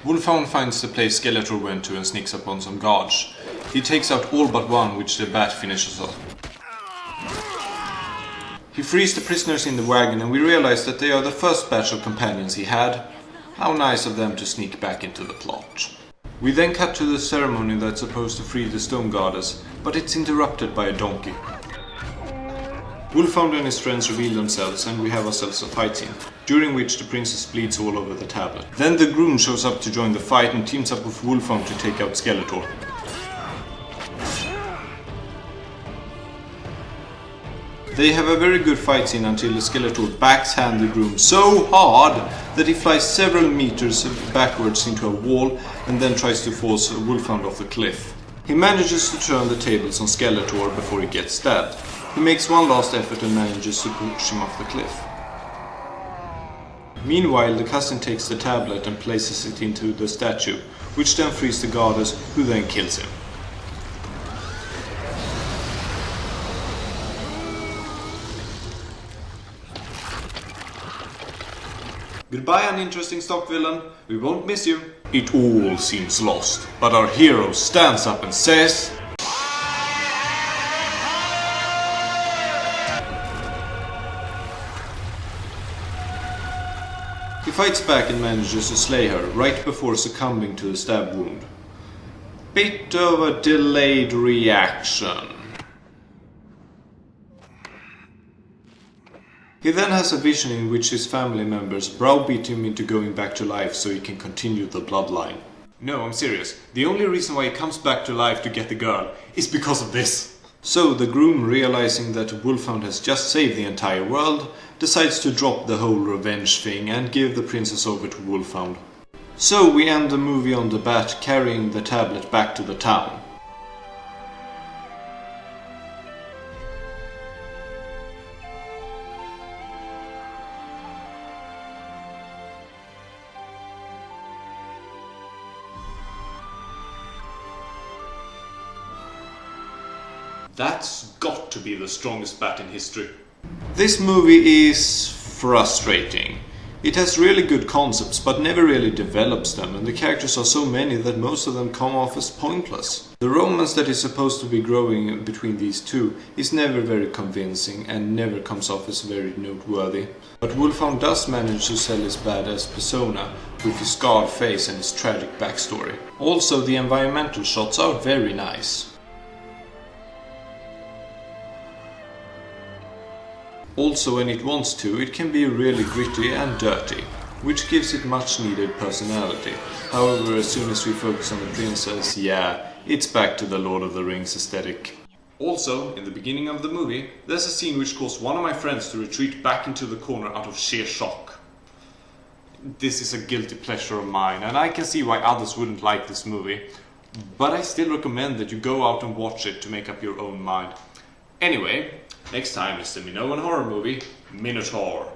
Wolfhound finds the place Skeletor went to and sneaks up on some guards. He takes out all but one, which the bat finishes off. He frees the prisoners in the wagon and we realize that they are the first batch of companions he had. How nice of them to sneak back into the plot. We then cut to the ceremony that's supposed to free the stone goddess, but it's interrupted by a donkey. Wolfhound and his friends reveal themselves and we have ourselves a fight scene, during which the princess bleeds all over the tablet. Then the groom shows up to join the fight and teams up with Wolfhound to take out Skeletor. They have a very good fight scene until Skeletor backhand the groom so hard that he flies several meters backwards into a wall and then tries to force Wolfhound off the cliff. He manages to turn the tables on Skeletor before he gets stabbed. He makes one last effort and manages to push him off the cliff. Meanwhile, the cousin takes the tablet and places it into the statue, which then frees the goddess, who then kills him. Goodbye, uninteresting stock villain. We won't miss you. It all seems lost, but our hero stands up and says... He fights back and manages to slay her right before succumbing to the stab wound. Bit of a delayed reaction. He then has a vision in which his family members browbeat him into going back to life so he can continue the bloodline. No, I'm serious. The only reason why he comes back to life to get the girl is because of this. So the groom, realizing that Wolfhound has just saved the entire world, decides to drop the whole revenge thing and give the princess over to Wolfhound. So we end the movie on the bat carrying the tablet back to the town. That's got to be the strongest bat in history. This movie is frustrating. It has really good concepts but never really develops them, and the characters are so many that most of them come off as pointless. The romance that is supposed to be growing between these two is never very convincing and never comes off as very noteworthy. But Wolfhound does manage to sell his badass persona with his scarred face and his tragic backstory. Also, the environmental shots are very nice. Also, when it wants to, it can be really gritty and dirty, which gives it much needed personality. However, as soon as we focus on the princess, yeah, it's back to the Lord of the Rings aesthetic. Also, in the beginning of the movie, there's a scene which caused one of my friends to retreat back into the corner out of sheer shock. This is a guilty pleasure of mine, and I can see why others wouldn't like this movie, but I still recommend that you go out and watch it to make up your own mind. Anyway, next time is the Minoan horror movie, Minotaur.